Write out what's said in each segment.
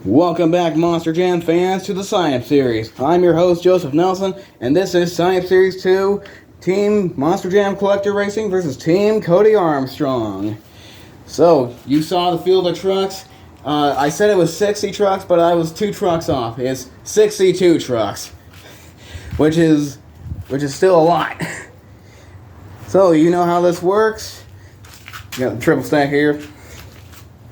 Welcome back, Monster Jam fans, to the Science Series. I'm your host, Joseph Nelson, and this is Science Series 2, Team Monster Jam Collector Racing versus Team Cody Armstrong. So, you saw the field of trucks. I said it was 60 trucks, but I was 2 trucks off. It's 62 trucks, which is still a lot. So, you know how this works. Got the triple stack here.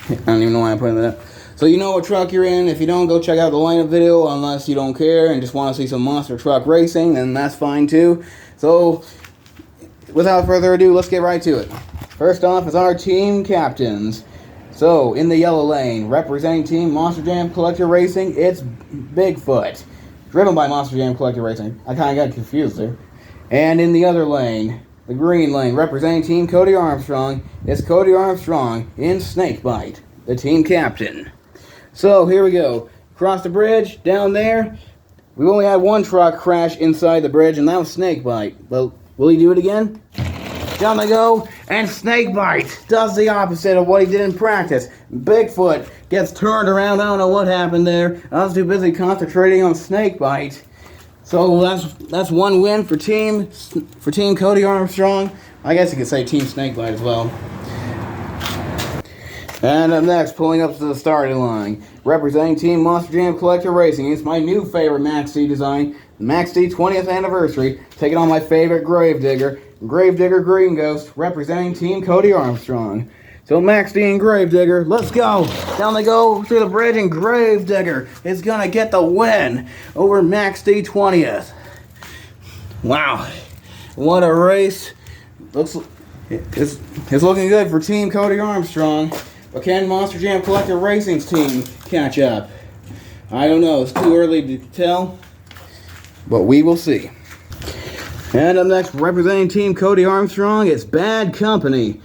I don't even know why I'm putting that up. So you know what truck you're in. If you don't, go check out the lineup video, unless you don't care and just want to see some monster truck racing, then that's fine too. So, without further ado, let's get right to it. First off is our team captains. So, in the yellow lane, representing Team Monster Jam Collector Racing, it's Bigfoot. Driven by Monster Jam Collector Racing. I kind of got confused there. And in the other lane, the green lane, representing Team Cody Armstrong, it's Cody Armstrong in Snakebite, the team captain. So, here we go. Across the bridge, down there, we only had one truck crash inside the bridge, and that was Snakebite. But will he do it again? Down they go, and Snakebite does the opposite of what he did in practice. Bigfoot gets turned around. I don't know what happened there. I was too busy concentrating on Snakebite. So that's one win for Team Cody Armstrong. I guess you could say Team Snakebite as well. And up next, pulling up to the starting line, representing Team Monster Jam Collector Racing, it's my new favorite Max D design, the Max D 20th anniversary, taking on my favorite Gravedigger Green Ghost, representing Team Cody Armstrong. So Max D and Gravedigger, let's go! Down they go through the bridge, and Gravedigger is gonna get the win over Max D 20th. Wow, what a race! It's looking good for Team Cody Armstrong. But can Monster Jam Collector Racing's team catch up? I don't know. It's too early to tell. But we will see. And up next, representing Team Cody Armstrong, it's Bad Company.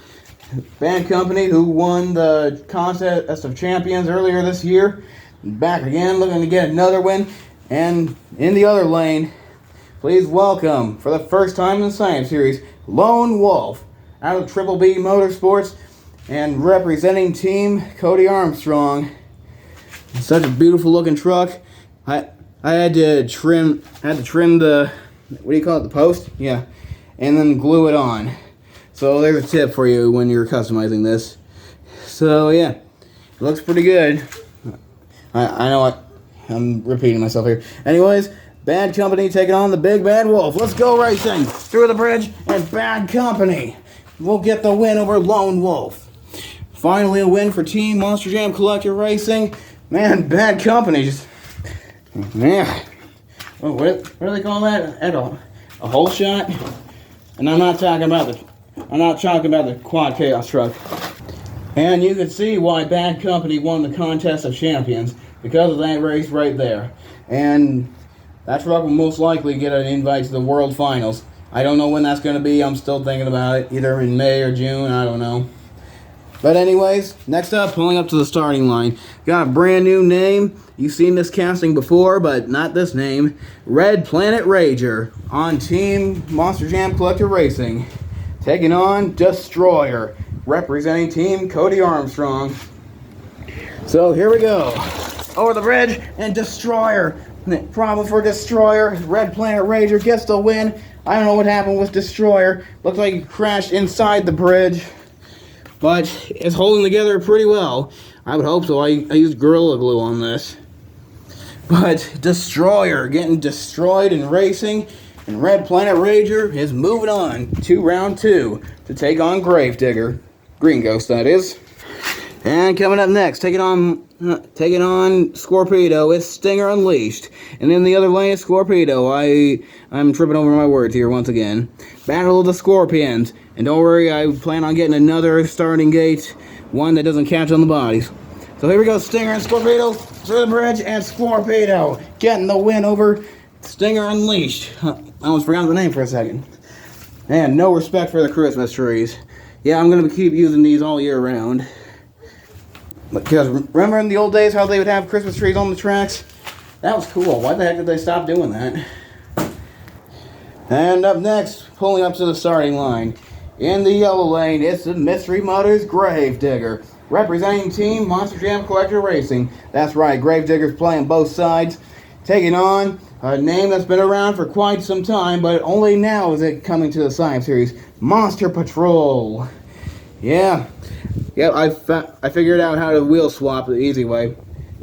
Bad Company, who won the Contest of Champions earlier this year. Back again, looking to get another win. And in the other lane, please welcome, for the first time in the Science Series, Lone Wolf, out of Triple B Motorsports. And representing Team Cody Armstrong, such a beautiful looking truck. I had to trim the, what do you call it, the post? Yeah, and then glue it on. So there's a tip for you when you're customizing this. So yeah, it looks pretty good. I know I'm repeating myself here. Anyways, Bad Company taking on the Big Bad Wolf. Let's go racing through the bridge, and Bad Company will get the win over Lone Wolf. Finally, a win for Team Monster Jam Collector Racing. Man, Bad Company just... Man. Oh, what do they call that? A hole shot? And I'm not talking about the Quad Chaos truck. And you can see why Bad Company won the Contest of Champions, because of that race right there. And that truck will most likely get an invite to the World Finals. I don't know when that's going to be. I'm still thinking about it. Either in May or June. I don't know. But anyways, next up, pulling up to the starting line, got a brand new name. You've seen this casting before, but not this name. Red Planet Rager on Team Monster Jam Collector Racing, taking on Destroyer, representing Team Cody Armstrong. So here we go. Over the bridge, and Destroyer. Problem for Destroyer. Red Planet Rager gets the win. I don't know what happened with Destroyer. Looks like he crashed inside the bridge. But it's holding together pretty well. I would hope so. I used Gorilla Glue on this. But Destroyer getting destroyed in racing. And Red Planet Rager is moving on to round 2 to take on Gravedigger. Green Ghost, that is. And coming up next, taking on Scorpedo, is Stinger Unleashed. And in the other lane is Scorpedo. I'm tripping over my words here once again. Battle of the Scorpions. And don't worry, I plan on getting another starting gate, one that doesn't catch on the bodies. So here we go, Stinger and Scorpedo through the bridge, and Scorpedo getting the win over Stinger Unleashed. I almost forgot the name for a second. And no respect for the Christmas trees. Yeah, I'm going to keep using these all year round. Because remember in the old days how they would have Christmas trees on the tracks? That was cool. Why the heck did they stop doing that? And up next, pulling up to the starting line, in the yellow lane, it's the Mystery Motors Gravedigger, representing Team Monster Jam Collector Racing. That's right, Gravedigger's playing both sides, taking on a name that's been around for quite some time, but only now is it coming to the Science Series, Monster Patrol. Yeah, I figured out how to wheel swap the easy way.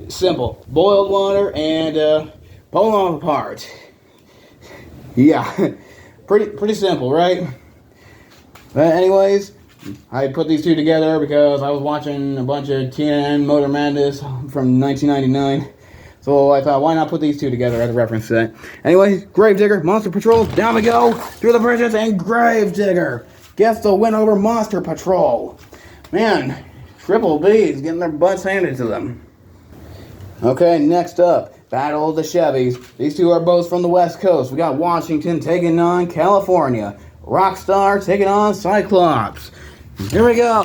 Simple, boiled water and pull them apart. Yeah, pretty simple, right? But anyways, I put these two together because I was watching a bunch of TNN Motor Madness from 1999. So I thought, why not put these two together as a reference set? Anyways, Gravedigger, Monster Patrol, down we go, through the bridges, and Gravedigger gets the win over Monster Patrol. Man, Triple B is getting their butts handed to them. Okay, next up, Battle of the Chevys. These two are both from the West Coast. We got Washington taking on California. Rockstar taking on Cyclops. Here we go.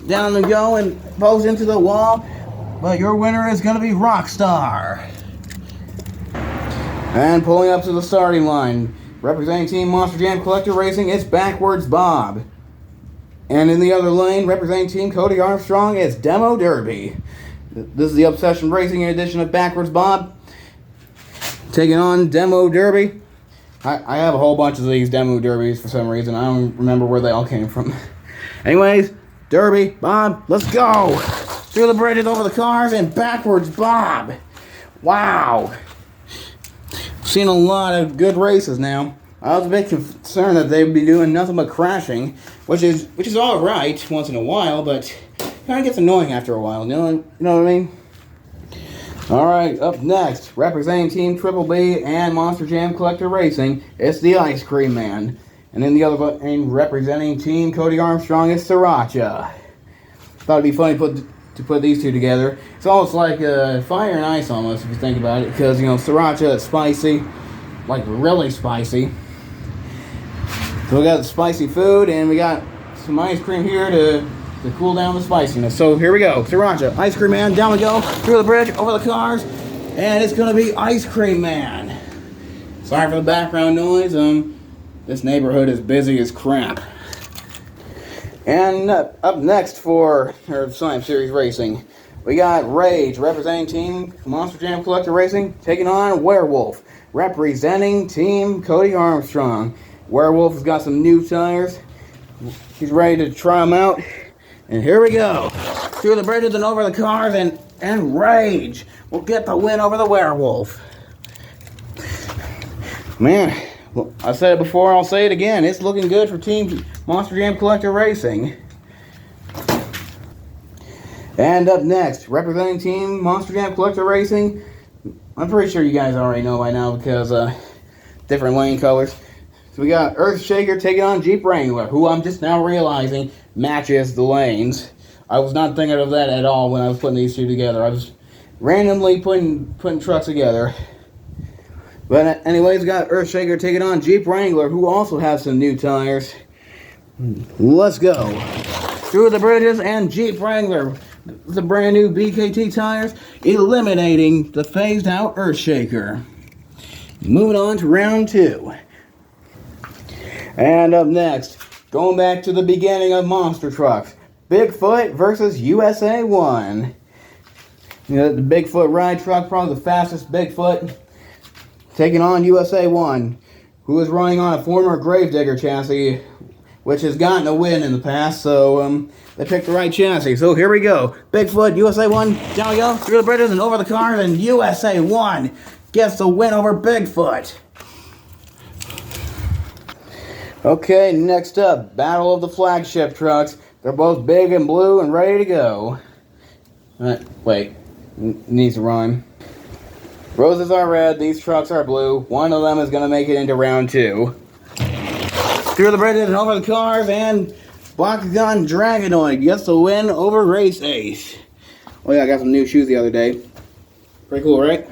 Down they go and pose into the wall. But your winner is going to be Rockstar. And pulling up to the starting line, representing Team Monster Jam Collector Racing, it's Backwards Bob. And in the other lane, representing Team Cody Armstrong, it's Demo Derby. This is the Obsession Racing edition of Backwards Bob. Taking on Demo Derby. I have a whole bunch of these Demo Derbies for some reason. I don't remember where they all came from. Anyways, Derby, Bob, let's go. Through the bridges, over the cars, and Backwards Bob. Wow. Seen a lot of good races now. I was a bit concerned that they'd be doing nothing but crashing, which is all right once in a while, but kind of gets annoying after a while. You know what I mean? All right, up next, representing Team Triple B and Monster Jam Collector Racing, it's the Ice Cream Man. And in the other lane, representing Team Cody Armstrong, it's Sriracha. Thought it'd be funny to put these two together. It's almost like fire and ice almost, if you think about it, because, Sriracha is spicy, like really spicy. So we got the spicy food, and we got some ice cream here to cool down the spiciness. So here we go. Sriracha, Ice Cream Man, down we go, through the bridge, over the cars, and it's gonna be Ice Cream Man. Sorry for the background noise. This neighborhood is busy as crap. And up next for our Slime Series Racing, we got Rage, representing Team Monster Jam Collector Racing, taking on Werewolf, representing Team Cody Armstrong. Werewolf has got some new tires. He's ready to try them out. And here we go. Through the bridges and over the cars, and Rage will get the win over the Werewolf. Man, well, I said it before, I'll say it again. It's looking good for Team Monster Jam Collector Racing. And up next, representing Team Monster Jam Collector Racing, I'm pretty sure you guys already know by now because different lane colors. So we got Earthshaker taking on Jeep Wrangler, who I'm just now realizing matches the lanes. I was not thinking of that at all when I was putting these two together. I was randomly putting trucks together. But anyways, we got Earthshaker taking on Jeep Wrangler, who also has some new tires. Let's go. Through the bridges, and Jeep Wrangler, the brand new BKT tires, eliminating the phased out Earthshaker. Moving on to round 2. And up next, going back to the beginning of Monster Trucks, Bigfoot versus USA 1. The Bigfoot ride truck, probably the fastest Bigfoot, taking on USA 1, who is running on a former Gravedigger chassis, which has gotten a win in the past, so they picked the right chassis. So here we go. Bigfoot, USA 1, down we go, through the bridges and over the cars, and USA 1 gets the win over Bigfoot. Okay, next up, Battle of the Flagship Trucks. They're both big and blue and ready to go. Wait, needs to rhyme. Roses are red, these trucks are blue. One of them is going to make it into round 2. Through the bridges and over the cars, and Bakugan Dragonoid gets the win over Race Ace. Oh yeah, I got some new shoes the other day. Pretty cool, right?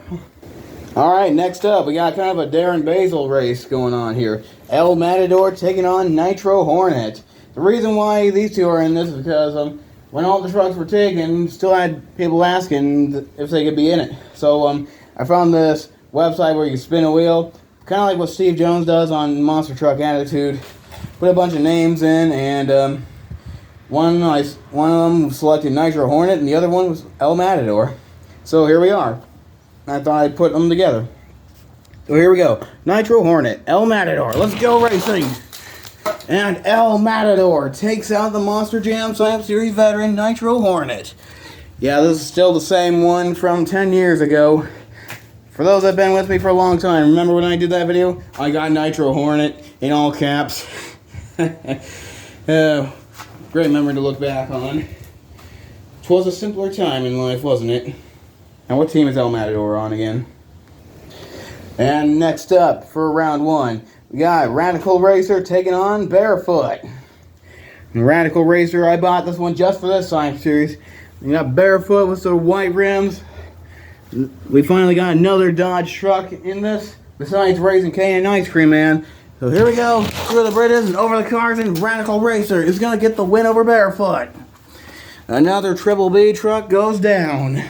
Alright, next up, we got kind of a Darren Basil race going on here. El Matador taking on Nitro Hornet. The reason why these two are in this is because when all the trucks were taken, still had people asking if they could be in it. So I found this website where you spin a wheel, kind of like what Steve Jones does on Monster Truck Attitude. Put a bunch of names in, and One of them selected Nitro Hornet, and the other one was El Matador. So here we are. I thought I'd put them together. So here we go. Nitro Hornet, El Matador. Let's go racing. And El Matador takes out the Monster Jam Slam Series veteran Nitro Hornet. Yeah, this is still the same one from 10 years ago. For those that have been with me for a long time, remember when I did that video? I got Nitro Hornet in all caps. Great memory to look back on. 'Twas a simpler time in life, wasn't it? And what team is El Matador on again? And next up for round one, we got Radical Racer taking on Barefoot. And Radical Racer, I bought this one just for this Science Series. We got Barefoot with the white rims. We finally got another Dodge truck in this, besides Raising Cane and Ice Cream Man. So here we go, through the bridges and over the cars, and Radical Racer is going to get the win over Barefoot. Another Triple B truck goes down.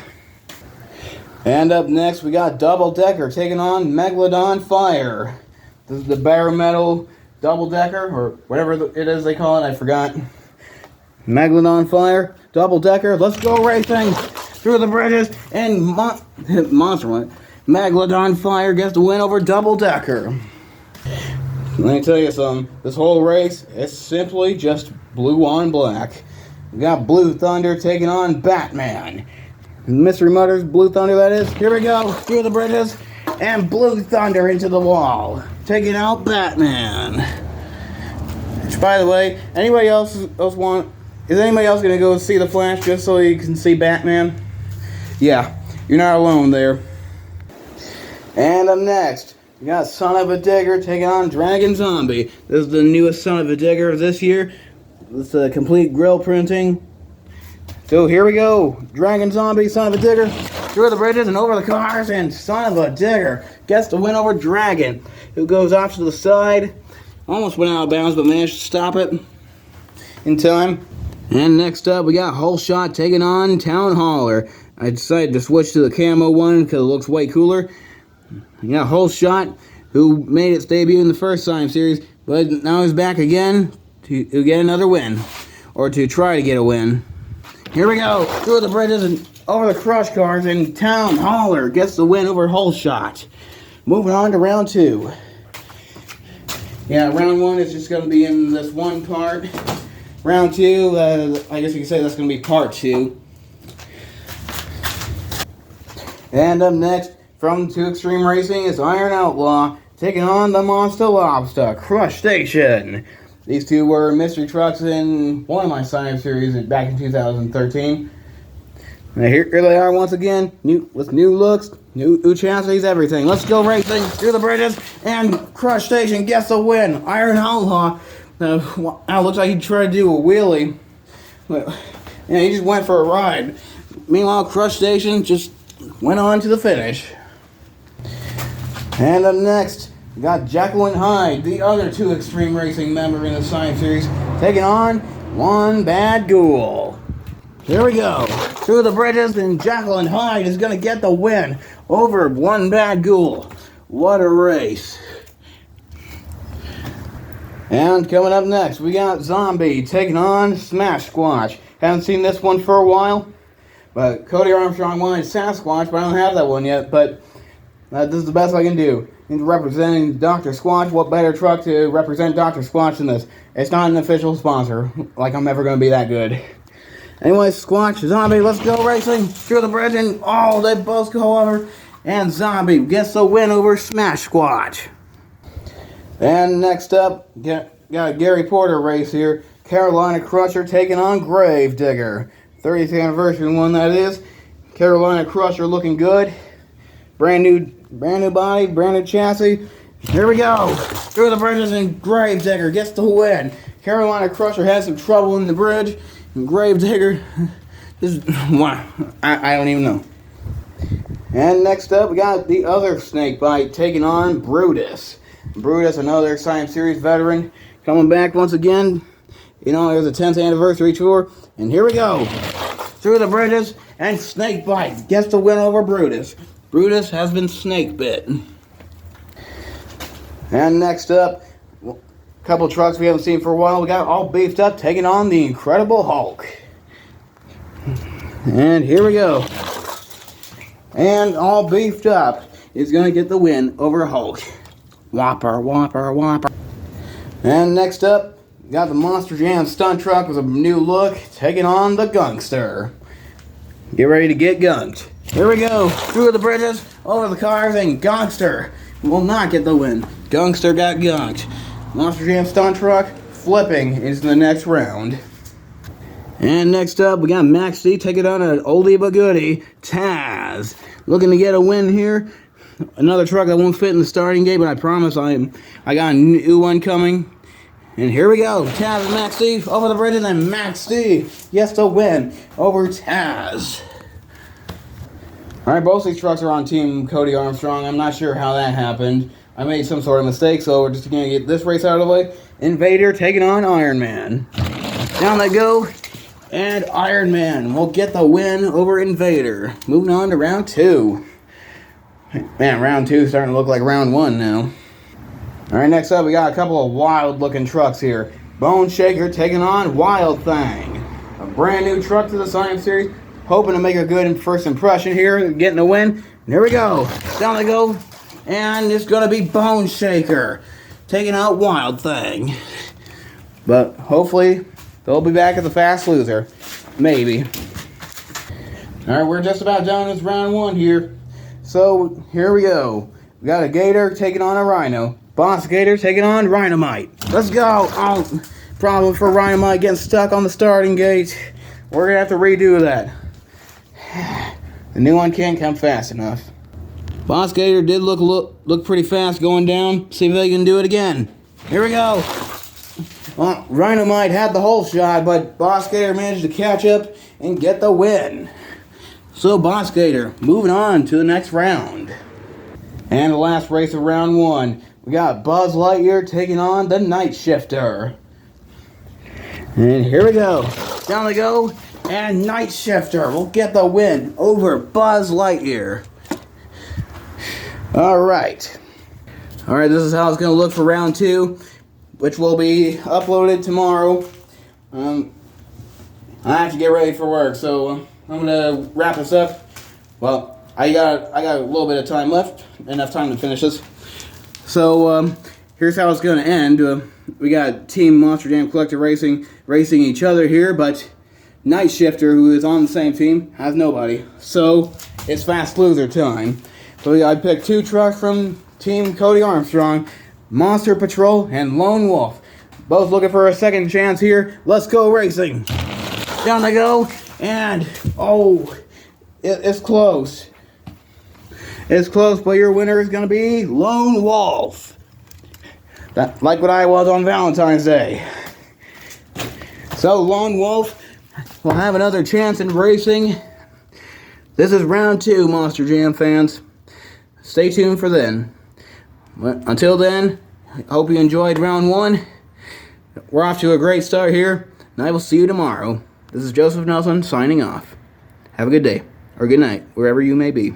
And up next, we got Double Decker taking on Megalodon Fire. This is the bare metal double decker, or whatever it is they call it, I forgot. Megalodon Fire, Double Decker, let's go racing through the bridges, and Monster one. Megalodon Fire gets the win over Double Decker. Let me tell you something, this whole race is simply just blue on black. We got Blue Thunder taking on Batman. Mystery Motors, Blue Thunder that is. Here we go, through the bridges, and Blue Thunder into the wall, taking out Batman. Which, by the way, is anybody else going to go see The Flash just so you can see Batman? Yeah, you're not alone there. And up next, we got Son of a Digger taking on Dragon Zombie. This is the newest Son of a Digger of this year. With the complete grill printing. So here we go. Dragon Zombie, Son of a Digger, through the bridges and over the cars, and Son of a Digger gets the win over Dragon, who goes off to the side. Almost went out of bounds, but managed to stop it in time. And next up, we got Whole Shot taking on Town Hauler. I decided to switch to the camo one because it looks way cooler. You got Whole Shot, who made its debut in the first time series, but now he's back again to get another win, or to try to get a win. Here we go, through the bridges and over the crush cars, and Town Hauler gets the win over Whole Shot. Moving on to round two. Yeah, round one is just going to be in this one part. Round two, I guess you could say that's going to be part two. And up next, from 2 Extreme Racing, is Iron Outlaw taking on the Monster Lobster Crush Station. These two were mystery trucks in one of my science series back in 2013. And here they are once again, with new looks, new chassis, everything. Let's go racing through the bridges, and Crush Station gets the win. Iron Outlaw, now looks like he tried to do a wheelie. But, yeah, he just went for a ride. Meanwhile, Crush Station just went on to the finish. And up next, we got Jekyll and Hyde, the other 2 Extreme Racing member in the Science Series, taking on One Bad Ghoul. Here we go, through the bridges, and Jekyll and Hyde is going to get the win over One Bad Ghoul. What a race. And coming up next, we got Zombie taking on Smash Squatch. Haven't seen this one for a while, but Cody Armstrong wanted Sasquatch, but I don't have that one yet, but this is the best I can do. In representing Dr. Squatch, what better truck to represent Dr. Squatch than this? It's not an official sponsor, like I'm ever going to be that good. Anyway, Squatch, Zombie, let's go racing through the bridge, and they both go over, and Zombie gets the win over Smash Squatch. And next up, got a Gary Porter race here. Carolina Crusher taking on Grave Digger. 30th anniversary one that is. Carolina Crusher looking good. Brand new body, brand new chassis. Here we go. Through the bridges, and Grave Digger gets the win. Carolina Crusher had some trouble in the bridge, and Grave Digger is, wow, I don't even know. And next up, we got the other Snakebite taking on Brutus. Brutus, another Science Series veteran, coming back once again. You know, it was a 10th anniversary tour, and here we go. Through the bridges, and Snakebite gets the win over Brutus. Brutus has been snake bit. And next up, couple trucks we haven't seen for a while. We got all beefed up, taking on the Incredible Hulk. And here we go. And all beefed up is going to get the win over Hulk. Whopper, whopper, whopper. And next up, we got the Monster Jam stunt truck with a new look, taking on the Gunkster. Get ready to get gunked. Here we go. Through the bridges, over the cars, and Gunkster will not get the win. Gunkster got gunked. Monster Jam stunt truck flipping into the next round. And next up, we got Max D taking on an oldie but goodie, Taz. Looking to get a win here. Another truck that won't fit in the starting gate, but I promise I got a new one coming. And here we go. Taz and Max D over the bridge, and then Max D gets the win over Taz. Alright, both these trucks are on Team Cody Armstrong. I'm not sure how that happened. I made some sort of mistake, so we're just going to get this race out of the way. Invader taking on Iron Man. Down they go. And Iron Man will get the win over Invader. Moving on to round 2. Man, round 2 is starting to look like round 1 now. Alright, next up we got a couple of wild looking trucks here. Bone Shaker taking on Wild Thing. A brand new truck to the Science Series. Hoping to make a good first impression here. Getting a win. And here we go. Down they go. And it's going to be Bone Shaker taking out Wild Thing. But hopefully they'll be back as a fast loser. Maybe. Alright, we're just about done with round 1 here. So, here we go. We got a Gator taking on a Rhino. Boss Gator taking on Rhinomite. Let's go. Oh, problem for Rhinomite getting stuck on the starting gate. We're going to have to redo that. The new one can't come fast enough. Boss Gator did look pretty fast going down. See if they can do it again. Here we go. Well, Rhinomite had the whole shot, but Boss Gator managed to catch up and get the win. So Boss Gator moving on to the next round. And the last race of round 1. We got Buzz Lightyear taking on the Night Shifter. And here we go. Down they go. And Night Shifter will get the win over Buzz Lightyear. Alright. Alright, this is how it's going to look for round 2, which will be uploaded tomorrow. I have to get ready for work, so I'm going to wrap this up. Well, I got a little bit of time left, enough time to finish this. So, here's how it's going to end. We got Team Monster Jam Collector racing each other here, but Night Shifter, who is on the same team, has nobody. So, it's fast loser time. So, I picked 2 trucks from Team Cody Armstrong, Monster Patrol and Lone Wolf. Both looking for a second chance here. Let's go racing. Down they go. And, oh, it's close. It's close, but your winner is going to be Lone Wolf. Like what I was on Valentine's Day. So, Lone Wolf will have another chance in racing. This is round 2, Monster Jam fans. Stay tuned for then. But until then, I hope you enjoyed round 1. We're off to a great start here, and I will see you tomorrow. This is Joseph Nelson signing off. Have a good day, or good night, wherever you may be.